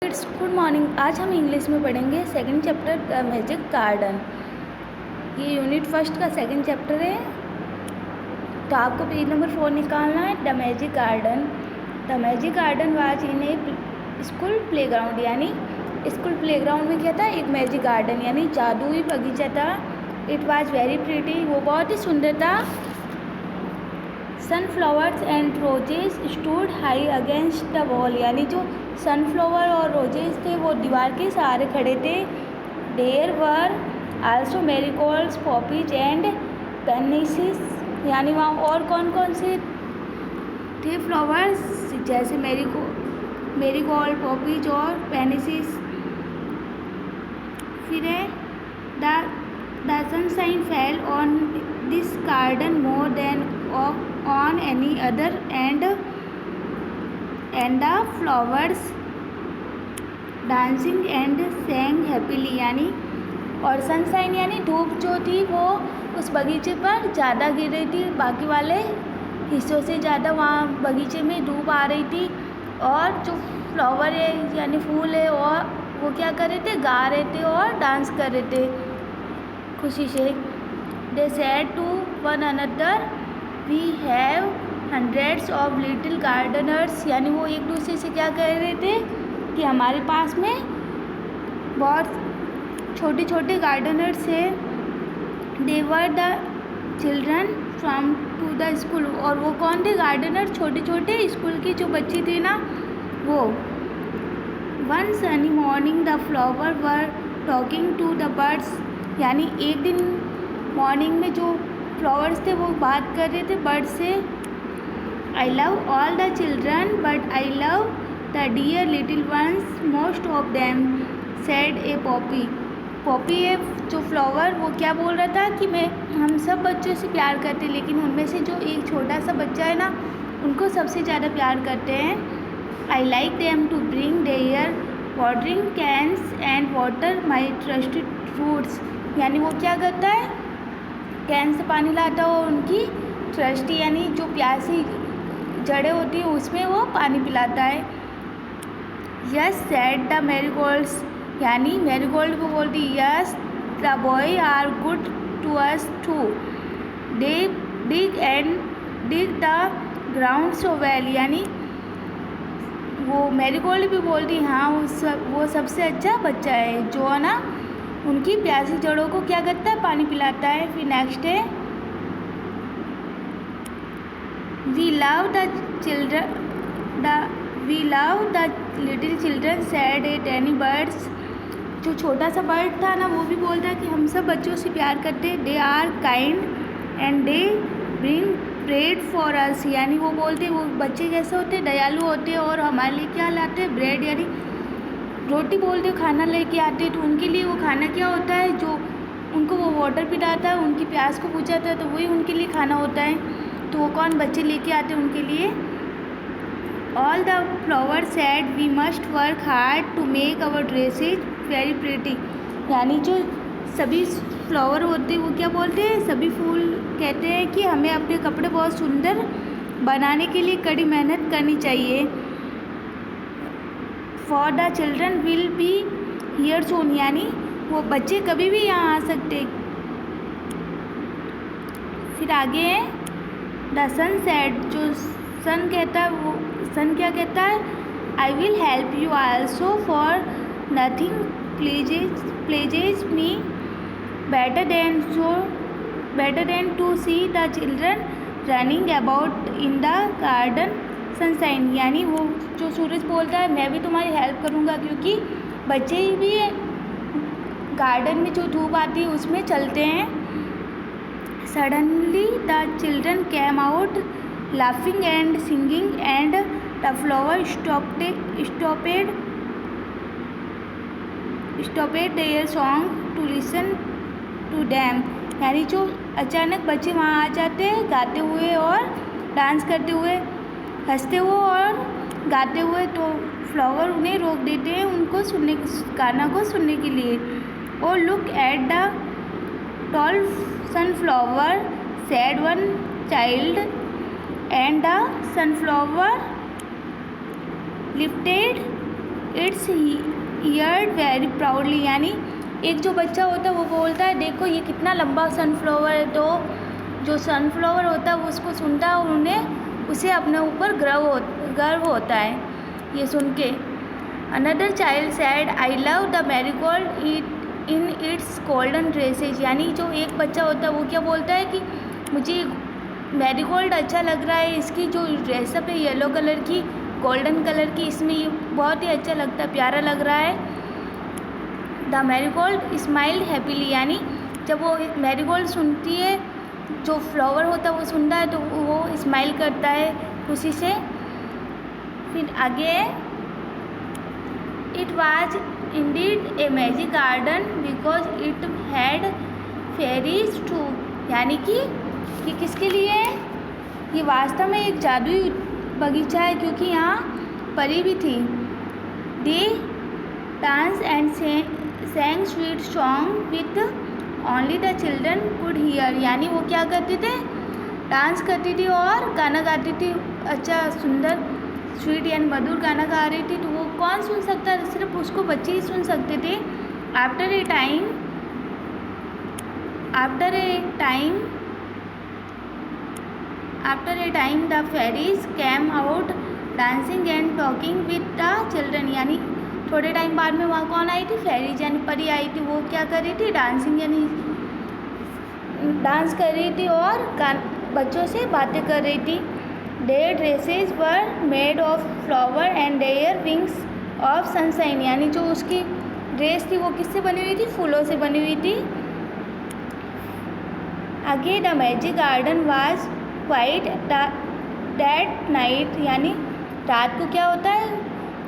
It's good morning. आज हम English में पढ़ेंगे second chapter the magic garden. ये यूनिट फर्स्ट का सेकंड चैप्टर है। तो आपको पेज नंबर 4 निकालना है। The magic garden was in A school playground, यानी स्कूल प्लेग्राउंड में क्या था, एक मैजिक गार्डन यानी जादुई बगीचा था। इट वाज वेरी प्रीटी, वो बहुत ही सुंदर था। Sunflowers and roses stood high against the wall, यानी जो सनफ्लावर और रोजेस थे वो दीवार के सहारे खड़े थे। There were also marigolds, poppies and pansies, यानी वहाँ और कौन कौन से थे फ्लावर्स, जैसे मैरीगोल्ड, पॉपीज और पेनिसिस। फिर है the sunshine fell on this garden more than on any other and the flowers dancing and sang happily, यानी और सनशाइन यानी धूप जो थी वो उस बगीचे पर ज़्यादा गिर रही थी, बाकी वाले हिस्सों से ज़्यादा वहाँ बगीचे में धूप आ रही थी। और जो फ्लावर है यानी फूल है और वो क्या कर रहे थे, गा रहे थे और डांस कर रहे थे खुशी से। They said to one another we have hundreds of little gardeners, यानी वो एक दूसरे से क्या कह रहे थे कि हमारे पास में बहुत छोटे छोटे गार्डनर्स है। They were the children from to the school, और वो कौन थे गार्डनर, छोटे छोटे स्कूल की जो बच्ची थी ना वो। One sunny morning the flower were talking to the birds, यानी एक दिन मॉर्निंग में जो फ्लावर्स थे वो बात कर रहे थे बर्ड से। I love all the children but I love the dear little ones most of them, said a poppy है जो फ्लावर, वो क्या बोल रहा था कि हम सब बच्चों से प्यार करते हैं, लेकिन उनमें से जो एक छोटा सा बच्चा है ना उनको सबसे ज़्यादा प्यार करते हैं। I like them to bring their watering cans and water my trusted fruits, यानी वो क्या करता है, कैन से पानी लाता हो, उनकी ट्रस्टी यानी जो प्यासी जड़ें होती हैं उसमें वो पानी पिलाता है। यस सेड द मैरीगोल्ड्स, यानी मैरीगोल्ड को बोलती yes the boy are good to us too, they dig the ground so well, यानी वो मैरीगोल्ड भी बोलती हाँ वो सबसे अच्छा बच्चा है जो है ना उनकी प्यासी जड़ों को क्या करता है, पानी पिलाता है। फिर नेक्स्ट है we love the little children said a tiny birds, जो छोटा सा बर्ड था ना वो भी बोलता है कि हम सब बच्चों से प्यार करते हैं। They are kind and they bring bread for us, यानी वो बोलते वो बच्चे कैसे होते हैं, दयालु होते हैं और हमारे लिए क्या लाते हैं, ब्रेड यानी रोटी बोलते खाना लेके आते। तो उनके लिए वो खाना क्या होता है, जो उनको वो वाटर पिलाता है, उनकी प्यास को बुझाता है, तो वही उनके लिए खाना होता है। तो वो कौन बच्चे लेके आते हैं उनके लिए। All the flower said we must work hard to make our dresses very pretty, यानी जो सभी फ्लावर होते हैं वो क्या बोलते हैं, सभी फूल कहते हैं कि हमें अपने कपड़े बहुत सुंदर बनाने के लिए कड़ी मेहनत करनी चाहिए। For the children will be here soon, यानी वो बच्चे कभी भी यहाँ आ सकते। फिर आगे है द सन सेड, जो सन कहता है वो सन क्या कहता है, I will help you also for nothing pleases me better than to see the children running about in the garden sunshine, यानी वो जो सूरज बोलता है मैं भी तुम्हारी हेल्प करूँगा, क्योंकि बच्चे भी गार्डन में जो धूप आती है उसमें चलते हैं। Suddenly the children came out laughing and singing and the flower stopped their song to listen to them, यानी जो अचानक बच्चे वहाँ आ जाते हैं गाते हुए और डांस करते हुए, हंसते हुए और गाते हुए, तो फ्लावर उन्हें रोक देते हैं उनको गाना को सुनने के लिए। और look at the tall sunflower said one child and the sunflower lifted it's eared very proudly, यानी एक जो बच्चा होता है वो बोलता है देखो ये कितना लंबा सनफ्लावर है। तो जो सनफ्लावर होता है वो उसको सुनता है और उसे अपने ऊपर गर्व होता है ये सुन के। Another child said I love the marigold in its golden dresses, यानी जो एक बच्चा होता है वो क्या बोलता है कि मुझे मैरीगोल्ड अच्छा लग रहा है, इसकी जो ड्रेसअप है येलो कलर की गोल्डन कलर की, इसमें ये बहुत ही अच्छा लगता है, प्यारा लग रहा है। द मैरीगोल्ड स्माइल्ड हैप्पीली, यानी जब वो मैरीगोल्ड सुनती है, जो फ्लावर होता है वो सुनता है तो वो स्माइल करता है खुशी से। फिर आगे it was indeed a magic garden because it had fairies too, यानी कि किसके लिए ये वास्तव में एक जादुई बगीचा है क्योंकि यहाँ परी भी थी। They dance and sang sweet song with only the children could hear, यानी वो क्या करते थे, डांस करती थी और गाना गाती थी, अच्छा सुंदर स्वीट यानी मधुर गाना गा रही थी। तो वो कौन सुन सकता है, सिर्फ उसको बच्चे ही सुन सकते थे। After a time the fairies came out dancing and talking with the children, यानी थोड़े टाइम बाद में वहाँ कौन आई थी, फेरीज यानी परी आई थी। वो क्या कर रही थी, डांसिंग यानी डांस कर रही थी और बच्चों से बातें कर रही थी। Their dresses were made of flower and their wings of sunshine, यानी जो उसकी ड्रेस थी वो किससे बनी हुई थी, फूलों से बनी हुई थी। आगे the magic garden was quite that night, यानी रात को क्या होता है,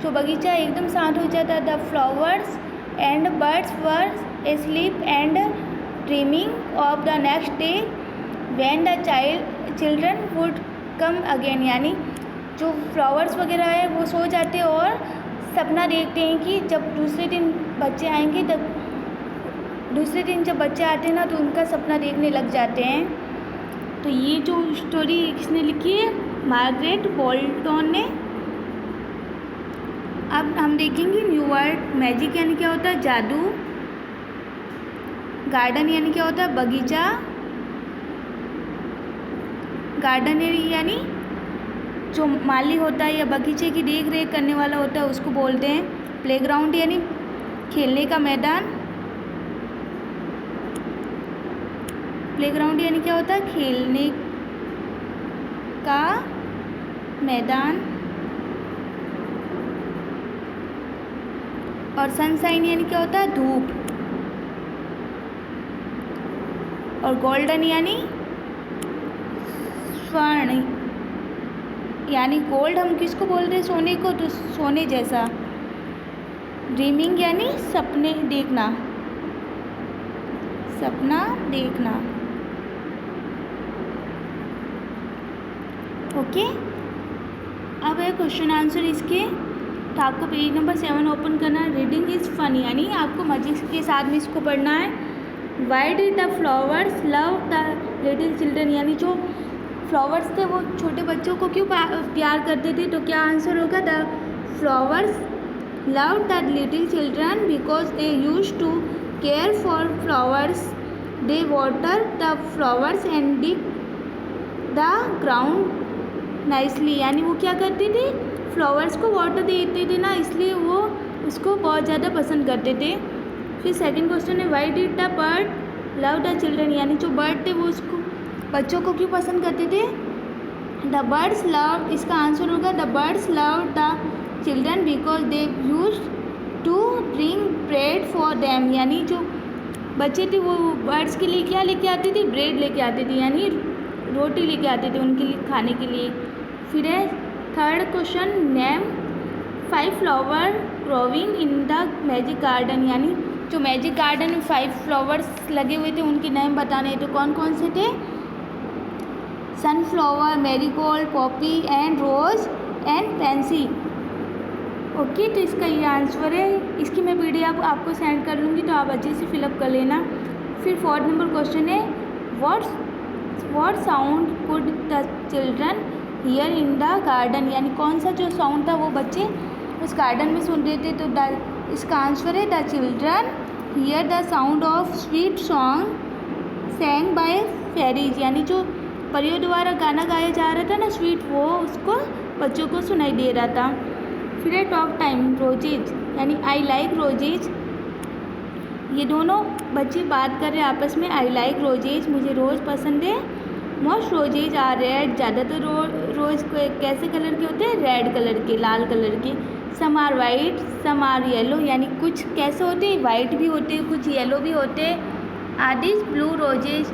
जो बगीचा एकदम शांत हो जाता है। The flowers and birds were asleep and dreaming of the next day when the children would come again, यानी जो फ्लावर्स वगैरह है वो सो जाते हैं और सपना देखते हैं कि जब दूसरे दिन बच्चे आएंगे, तब दूसरे दिन जब बच्चे आते हैं ना तो उनका सपना देखने लग जाते हैं। तो ये जो स्टोरी किसने लिखी है, मार्गरेट बोल्टन ने। अब हम देखेंगे न्यू वर्ड। मैजिक यानी क्या होता है, जादू। गार्डन यानी क्या होता है, बगीचा। गार्डन यानी जो माली होता है या बगीचे की देख रेख करने वाला होता है उसको बोलते हैं। प्लेग्राउंड यानी खेलने का मैदान। प्लेग्राउंड यानी क्या होता है, खेलने का मैदान। और सनशाइन यानी क्या होता है, धूप। और गोल्डन यानी स्वर्ण, यानी गोल्ड हम किसको बोल रहे हैं, सोने को, तो सोने जैसा। ड्रीमिंग यानी सपने देखना, सपना देखना। ओके, अब है क्वेश्चन आंसर इसके। तो आपको पेज नंबर 7 ओपन करना है। रीडिंग इज़ फन, यानी आपको मजे के साथ में इसको पढ़ना है। Why did the flowers love the little children, यानी जो फ्लावर्स थे वो छोटे बच्चों को क्यों प्यार करते थे, तो क्या आंसर होगा, the flowers love the little children because they use to care for flowers, they water the flowers and dig the ground nicely, यानी वो क्या करते थे, फ्लावर्स को वाटर देते थे ना, इसलिए वो उसको बहुत ज़्यादा पसंद करते थे। फिर सेकंड क्वेश्चन है, why did the bird love the children, यानी जो बर्ड थे वो उसको बच्चों को क्यों पसंद करते थे, द बर्ड्स लव, इसका आंसर होगा the birds love the children because they use to bring bread for them, यानी जो बच्चे थे वो बर्ड्स के लिए क्या लेके आते थे, ब्रेड लेके आते थे, यानी रोटी लेके आते थे उनके लिए खाने के लिए। फिर है third question, name 5 flower growing in the magic garden, यानी जो मैजिक गार्डन में 5 फ्लावर्स लगे हुए थे उनके नेम बताने हैं। तो कौन कौन से थे, sunflower, marigold, poppy and rose and pansy. Okay, तो इसका ये आंसर है। इसकी मैं पीडीएफ आपको सेंड कर लूँगी तो आप अच्छे से फिलअप कर लेना। फिर फोर्थ नंबर क्वेश्चन है, what sound could the children here in the garden, यानी कौन सा जो साउंड था वो बच्चे उस गार्डन में सुन रहे थे। तो इसका आंसर है the children hear the sound of sweet song sang by fairies, यानी जो परियों द्वारा गाना गाया जा रहा था ना स्वीट, वो उसको बच्चों को सुनाई दे रहा था। फिर है टॉक टाइम रोजेज, यानी आई लाइक रोजेज। ये दोनों बच्चे बात कर रहे हैं आपस में। आई लाइक रोजेज, मुझे रोज़ पसंद है। मोस्ट रोजेज आर रेड, ज़्यादातर रोज़ कैसे कलर के होते हैं? रेड कलर के, लाल कलर के। Some are white some are yellow, यानी कुछ कैसे होते हैं? वाइट भी होते हैं, कुछ येलो भी होते हैं। आर दिस ब्लू रोजेज,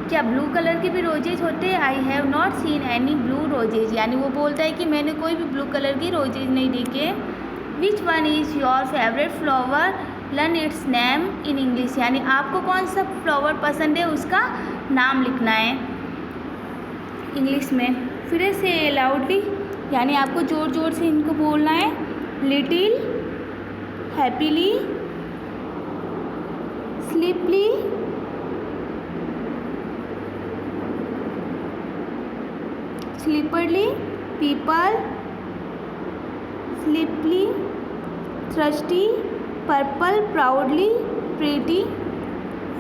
क्या ब्लू कलर के भी रोजेज होते हैं? I have not seen any blue roses, यानी वो बोलता है कि मैंने कोई भी ब्लू कलर की रोजेज नहीं देखे। Which one is your favourite flower, learn it's name in English, यानी आपको कौन सा फ्लावर पसंद है उसका नाम लिखना है इंग्लिश में। फिर से लाउडली, यानी आपको ज़ोर ज़ोर से इनको बोलना है। Little, happily, sleepily, slipperily, people, sleepily, thirsty, purple, proudly, pretty.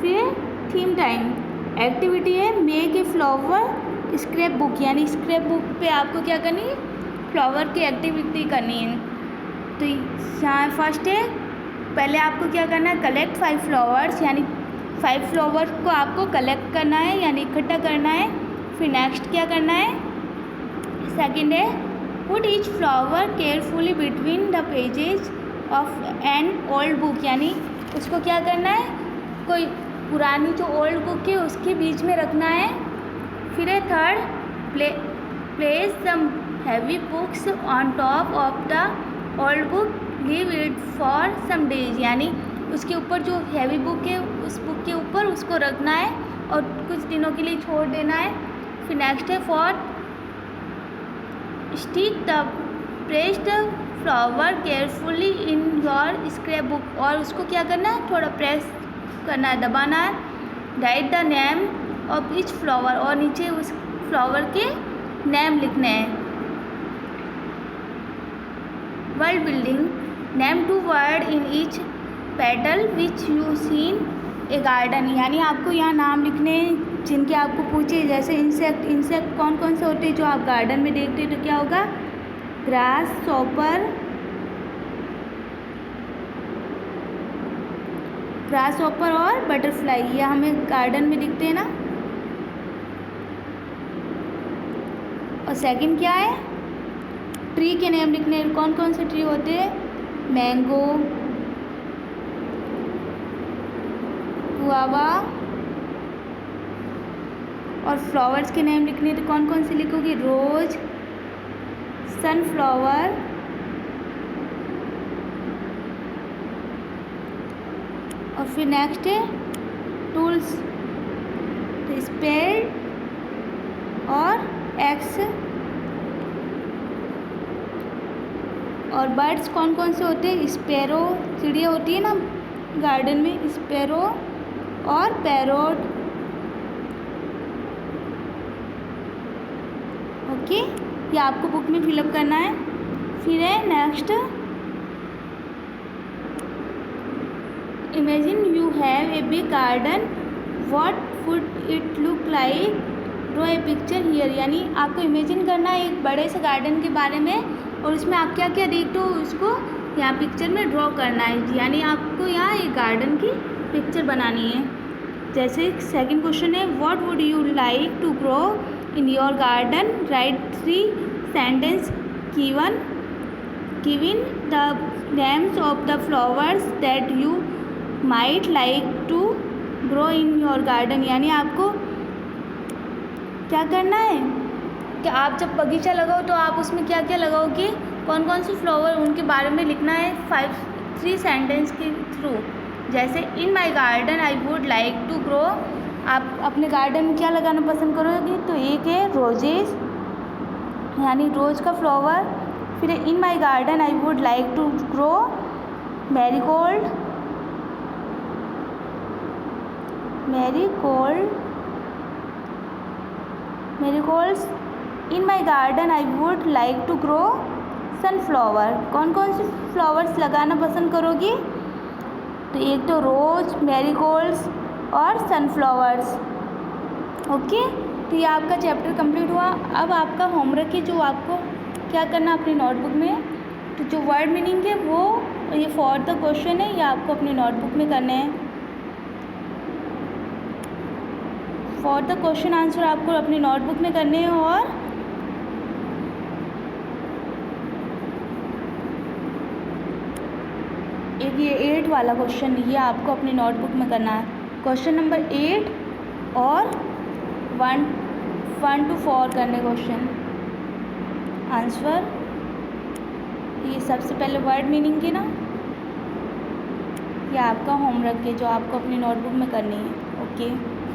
फिर थीम टाइम एक्टिविटी है make a flower scrapbook, यानी स्क्रैप बुक पे आपको क्या करनी है? फ्लावर की एक्टिविटी करनी है। तो यहाँ फर्स्ट है, पहले आपको क्या करना है? कलेक्ट 5 फ्लावर्स, यानी 5 फ्लावर को आपको कलेक्ट करना है, यानी इकट्ठा करना है। फिर नेक्स्ट क्या करना है? सेकंड है put each flower carefully between the pages of an old book, यानी उसको क्या करना है? कोई पुरानी जो ओल्ड बुक है उसके बीच में रखना है। फिर है third place some heavy books on top of the old book, leave it for some days, यानी उसके ऊपर जो हैवी बुक है उस बुक के ऊपर उसको रखना है और कुछ दिनों के लिए छोड़ देना है। फिर नेक्स्ट है fourth stick the pressed flower carefully in your scrap book, और उसको क्या करना है? थोड़ा प्रेस करना है, दबाना है। Right the name of each flower, और नीचे उस फ्लावर के नेम लिखने हैं। World building name 2 word in each petal which you seen A garden, यानी आपको यहाँ नाम लिखने हैं जिनके आपको पूछे, जैसे इंसेक्ट कौन कौन से होते हैं जो आप गार्डन में देखते हैं? तो क्या होगा? ग्रास शॉपर, ग्रास हॉपर और बटरफ्लाई, ये हमें गार्डन में दिखते हैं ना। और सेकंड क्या है? ट्री के नेम लिखने, कौन कौन से ट्री होते हैं? Mango, guava. और फ्लावर्स के नेम लिखने तो कौन कौन से लिखोगे? रोज, सनफ्लावर, और फिर नेक्स्ट है टूल्स, स्पेड और एक्स। और बर्ड्स कौन कौन से होते हैं? स्पैरो, चिड़िया होती है ना गार्डन में, स्पैरो और पैरोट। ओके, ये आपको बुक में फिलअप करना है। फिर है next, imagine you have a big garden, what would it look like, draw a picture here, यानी आपको इमेजिन करना है एक बड़े से गार्डन के बारे में और उसमें आप क्या क्या देखते हो उसको यहाँ पिक्चर में ड्रॉ करना है, यानी आपको यहाँ एक गार्डन की पिक्चर बनानी है। जैसे सेकंड क्वेश्चन है what would you like to grow in your garden, write 3 sentence given the names of the flowers that you might like to grow in your garden, यानी आपको क्या करना है कि आप जब बगीचा लगाओ तो आप उसमें क्या क्या लगाओगे, कौन कौन से फ्लावर उनके बारे में लिखना है 3 सेंटेंस के थ्रू। जैसे in my garden I would like to grow, आप अपने गार्डन में क्या लगाना पसंद करोगे? तो एक है रोजेस, यानी रोज़ का फ्लावर। फिर in my garden I would like to grow marigold, marigolds. In my garden I would like to grow sunflower. कौन कौन से फ्लावर्स लगाना पसंद करोगी? तो एक तो रोज़, मैरीगोल्ड्स और सनफ्लावर्स। ओके, तो ये आपका चैप्टर कंप्लीट हुआ। अब आपका होमवर्क है जो आपको क्या करना अपनी नोटबुक में, तो जो वर्ड मीनिंग है वो ये फॉर द क्वेश्चन है, ये आपको अपनी नोटबुक में करने हैं। फॉर द क्वेश्चन आंसर आपको अपनी नोटबुक में करने हैं और एक ये 8 वाला क्वेश्चन ये आपको अपनी नोटबुक में करना है। क्वेश्चन नंबर 8 और 1 to 4 करने क्वेश्चन आंसर। ये सबसे पहले वर्ड मीनिंग की ना, ये आपका होमवर्क है जो आपको अपनी नोटबुक में करनी है। ओके।